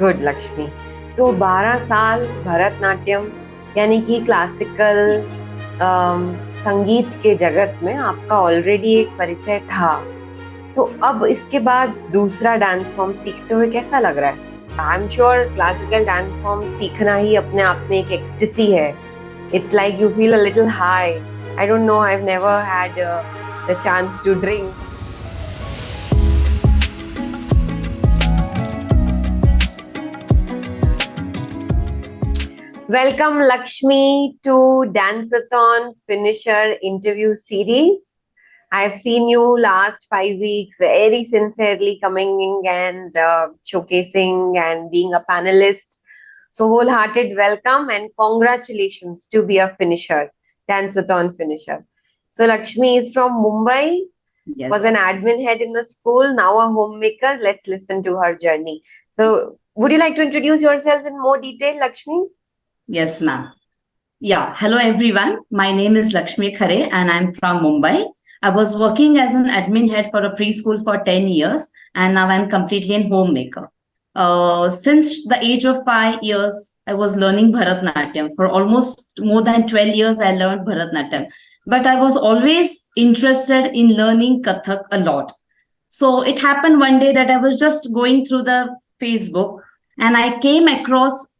Good Lakshmi. तो 12 साल भरतनाट्यम यानी कि क्लासिकल संगीत के जगत में आपका ऑलरेडी एक परिचय था। तो अब इसके बाद दूसरा डांस फॉर्म सीखते हुए कैसा लग रहा है? I am sure classical dance form सीखना ही अपने आप में एक एक्सटेसी है। It's like you feel a little high. I don't know, I have never had the chance to drink. Welcome Lakshmi to Danceathon Finisher Interview Series. I have seen you last 5 weeks very sincerely coming in and showcasing and being a panelist. So wholehearted welcome and congratulations to be a finisher, Danceathon finisher. So Lakshmi is from Mumbai, Yes. was an admin head in the school, now a homemaker. Let's listen to her journey. So would you like to introduce yourself in more detail, Lakshmi? Yes, ma'am. Yeah. Hello, everyone. My name is Lakshmi Khare and I'm from Mumbai. I was working as an admin head for a preschool for 10 years and now I'm completely a homemaker. Since the age of 5 years, I was learning Bharatnatyam. For almost more than 12 years, I learned Bharatnatyam. But I was always interested in learning Kathak a lot. So it happened one day that I was just going through the Facebook and I came across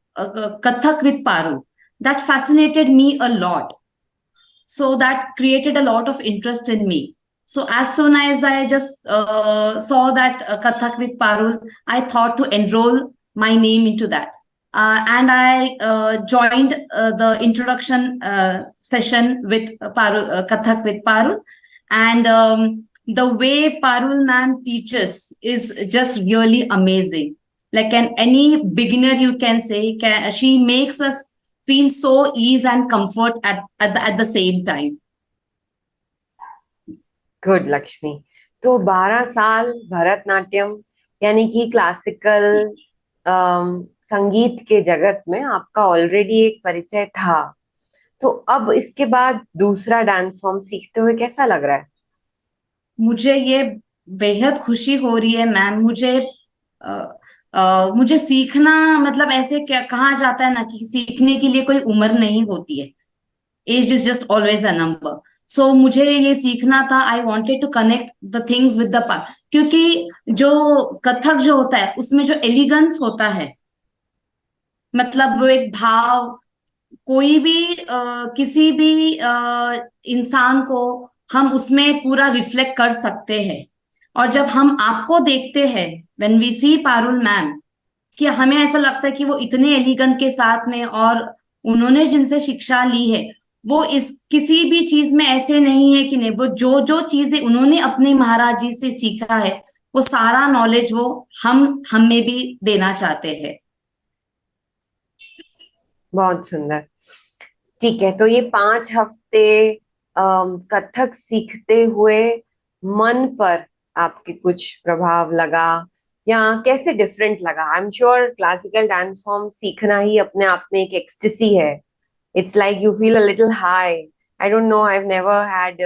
Kathak with Parul. That fascinated me a lot. So that created a lot of interest in me. So as soon as I just saw that Kathak with Parul, I thought to enroll my name into that. And I joined the introduction session with Kathak with Parul. And the way Parul ma'am teaches is just really amazing. Like any beginner, you can say, she makes us feel so ease and comfort at the same time. Good Lakshmi. तो 12 साल भरतनाट्यम यानी कि classical संगीत के जगत में आपका already एक परिचय था। तो अब इसके बाद दूसरा डांस फॉर्म सीखते हुए कैसा लग रहा है? मुझे ये बेहद खुशी हो रही है मैम। मुझे सीखना, मतलब ऐसे क्या कहा जाता है ना कि सीखने के लिए कोई उम्र नहीं होती है। Age is just always a number. So मुझे ये सीखना था। I wanted to connect the things with the past, क्योंकि जो कथक जो होता है उसमें जो एलिगेंस होता है, मतलब वो एक भाव, कोई भी किसी भी इंसान को हम उसमें पूरा रिफ्लेक्ट कर सकते हैं। और जब हम आपको देखते हैं, when we see Parul ma'am, कि हमें ऐसा लगता है कि वो इतने एलिगेंट के साथ में, और उन्होंने जिनसे शिक्षा ली है वो इस किसी भी चीज में ऐसे नहीं है कि नहीं, वो जो जो चीजें उन्होंने अपने महाराज जी से सीखा है वो सारा नॉलेज वो हमें भी देना चाहते हैं। बहुत सुंदर। ठीक है, तो ये 5 हफ्ते कथक सीखते हुए मन पर आपके कुछ प्रभाव लगा या कैसे डिफरेंट लगा? आई am sure classical dance form सीखना ही अपने आप में एक एक्सटेसी है। It's like you feel a little high. I don't know, I have never had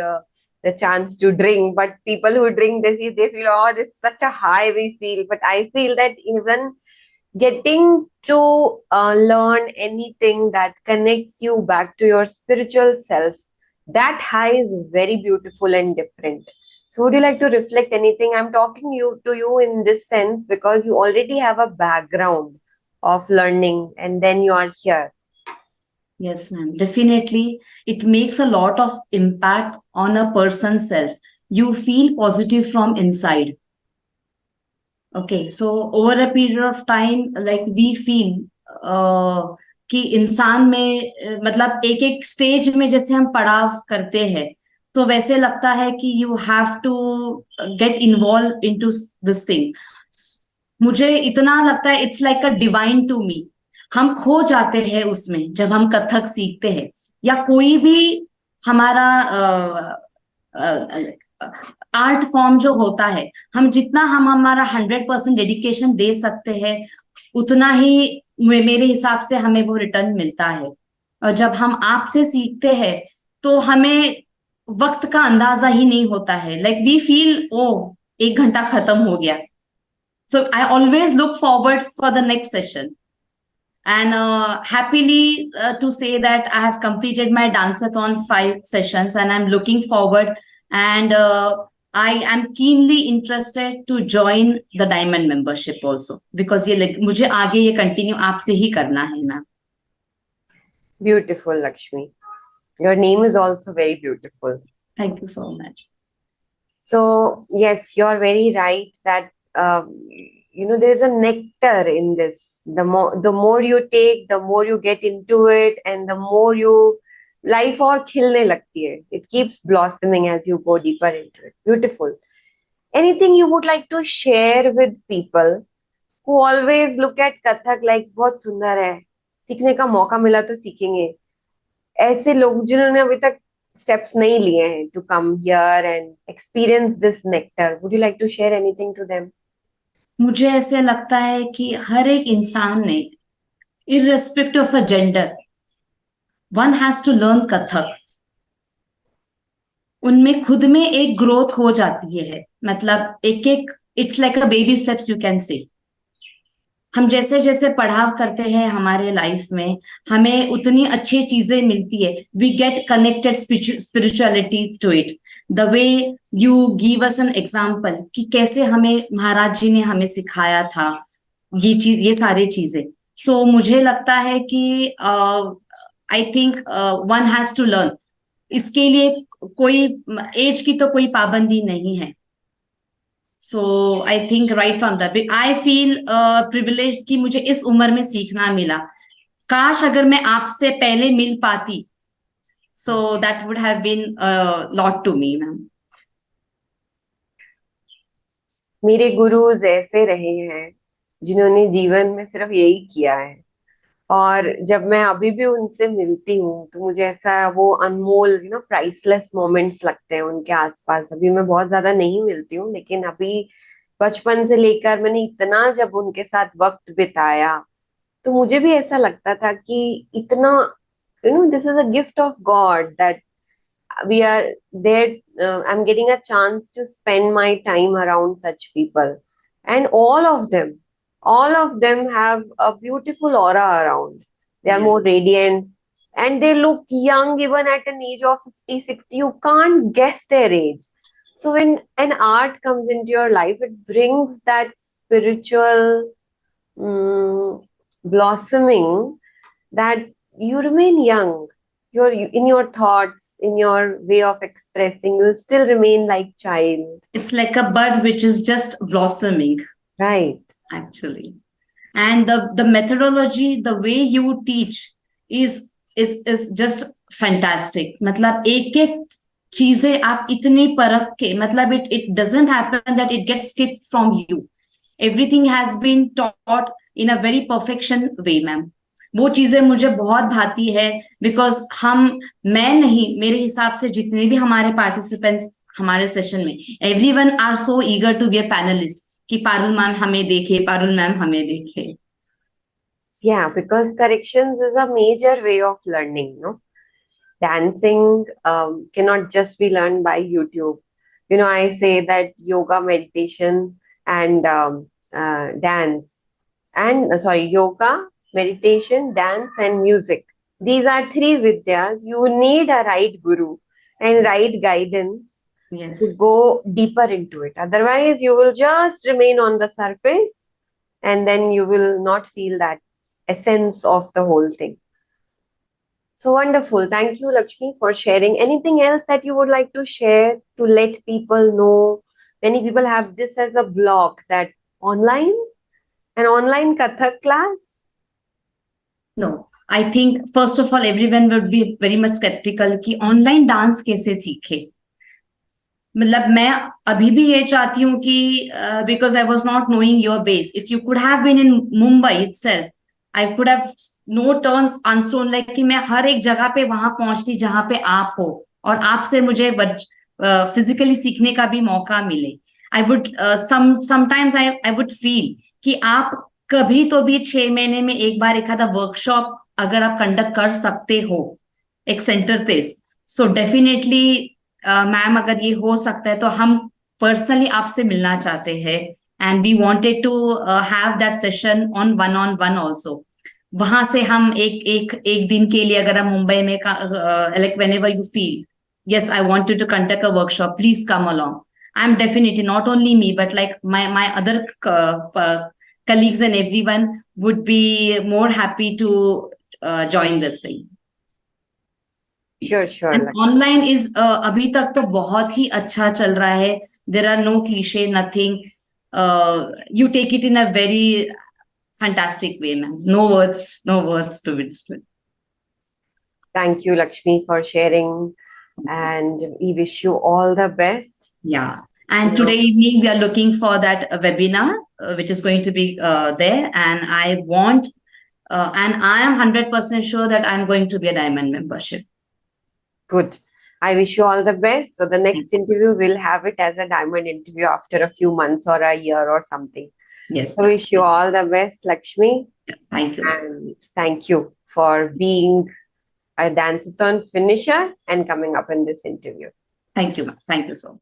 the chance to drink, but people who drink this, they feel, oh, this is such a high we feel. But I feel that even getting to learn anything that connects you back to your spiritual self, that high is very beautiful and different. So would you like to reflect anything? I'm talking to you in this sense because you already have a background of learning and then you are here. Yes, ma'am. Definitely, it makes a lot of impact on a person's self. You feel positive from inside. Okay, so over a period of time, like we feel कि इंसान में मतलब एक एक stage में जैसे हम पड़ाव करते हैं, तो वैसे लगता है कि you have to get involve into this thing. मुझे इतना लगता है it's like a divine to me. हम खो जाते हैं उसमें जब हम कथक सीखते हैं, या कोई भी हमारा आर्ट फॉर्म जो होता है, हम जितना हम हमारा 100% डेडिकेशन दे सकते हैं, उतना ही मेरे हिसाब से हमें वो रिटर्न मिलता है। और जब हम आपसे सीखते हैं तो हमें वक्त का अंदाजा ही नहीं होता है। लाइक वी फील, ओ 1 घंटा खत्म हो गया। So I always look forward for the next session. And happily to say that I have completed my Danceathon 5 sessions, and I'm looking forward. And I am keenly interested to join the Diamond membership also, because ये मुझे आगे ये continue आपसे ही करना है ma'am. Beautiful, Lakshmi. Your name is also very beautiful. Thank you so much. So, yes, you're very right that, there's a nectar in this. The more you take, the more you get into it, and the more life और खिलने लगती है. It keeps blossoming as you go deeper into it. Beautiful. Anything you would like to share with people who always look at Kathak like बहुत सुंदर है, सीखने का मौका मिला तो सीखेंगे. ऐसे लोग जिन्होंने अभी तक steps नहीं लिए हैं to come here and experience this nectar, would you like to share anything to them? मुझे ऐसे लगता है कि हर एक इंसान ने, irrespective of a gender, one has to learn Kathak. उनमें खुद में एक ग्रोथ हो जाती है. मतलब एक एक, it's like a baby steps you can say. हम जैसे जैसे पढ़ाव करते हैं हमारे लाइफ में, हमें उतनी अच्छी चीजें मिलती है. We get connected spirituality to it. The way you give us an example कि कैसे हमें महाराज जी ने हमें सिखाया था ये सारी चीजें. सो मुझे लगता है कि I think one has to learn. इसके लिए कोई एज की तो कोई पाबंदी नहीं है. So I think right from the I feel privilege कि मुझे इस उम्र में सीखना मिला. काश अगर मैं आपसे पहले मिल पाती, so that would have been lot to me ma'am. मेरे गुरुज ऐसे रहे हैं जिन्होंने जीवन में सिर्फ यही किया है, और जब मैं अभी भी उनसे मिलती हूँ तो मुझे ऐसा वो अनमोल प्राइसलेस मोमेंट्स लगते हैं उनके आसपास. अभी मैं बहुत ज्यादा नहीं मिलती हूँ, लेकिन अभी बचपन से लेकर मैंने इतना जब उनके साथ वक्त बिताया तो मुझे भी ऐसा लगता था कि इतना this is a gift of God that we are there. I'm getting a chance to spend my time around such people, and all of them have a beautiful aura around. They are Yeah. more radiant, and they look young even at an age of 50, 60. You can't guess their age. So when an art comes into your life, it brings that spiritual blossoming, that you remain young. You're in your thoughts, in your way of expressing, you still remain like child. It's like a bud which is just blossoming. Right. Actually. And the methodology, the way you teach is just fantastic. मतलब एक एक चीजें आप इतनी परख के, मतलब it doesn't happen that it gets skipped from you. Everything has been taught in a very perfection way, ma'am. वो चीजें मुझे बहुत भाती है, बिकॉज मैं नहीं, मेरे हिसाब से जितने भी हमारे पार्टिसिपेंट्स हमारे सेशन में, everyone are so eager to be a panelist कि पारुल मैम हमें देखे, पारुल मैम हमें देखे. Yeah, because corrections is a major way of learning, no? Dancing cannot just be learned by YouTube. I say that yoga, meditation, and dance, and yoga, meditation, dance, and music. These are 3 vidyas. You need a right guru and right guidance. Yes. To go deeper into it. Otherwise, you will just remain on the surface, and then you will not feel that essence of the whole thing. So wonderful. Thank you, Lakshmi, for sharing. Anything else that you would like to share to let people know? Many people have this as a block, that an online Kathak class. No, I think first of all everyone would be very much skeptical कि online dance कैसे सीखे. मतलब मैं अभी भी ये चाहती हूँ कि because I was not knowing your base, if you could have been in Mumbai itself, I could have no turns unstone, like कि मैं हर एक जगह पे वहां पहुंचती जहां पे आप हो, और आपसे मुझे फिजिकली सीखने का भी मौका मिले. I would sometimes I would feel कि आप कभी तो भी 6 महीने में एक बार एक आधा वर्कशॉप अगर आप कंडक्ट कर सकते हो एक centre place, so definitely ma'am अगर ये हो सकता है तो हम पर्सनली आपसे मिलना चाहते हैं. and we wanted to have that session on one also. वहां से हम एक दिन के लिए अगर हम मुंबई में like whenever you feel, yes, I wanted to conduct a workshop, please come along. I'm definitely, not only me, but like my other colleagues and everyone would be more happy to join this thing. Sure, sure. And online is अभी तक तो बहुत ही अच्छा चल रहा है. There are no cliche, nothing. You take it in a very fantastic way, man. No words to be described. Thank you, Lakshmi, for sharing, and we wish you all the best. Yeah. And today evening we are looking for that webinar, which is going to be there, and I want, and I am 100% sure that I'm going to be a diamond membership. Good. I wish you all the best. So the next interview, we'll have it as a diamond interview after a few months or a year or something. Yes. So wish you all the best, Lakshmi. Thank you. And thank you for being a Dance-a-thon finisher and coming up in this interview. Thank you, ma'am. Thank you so much.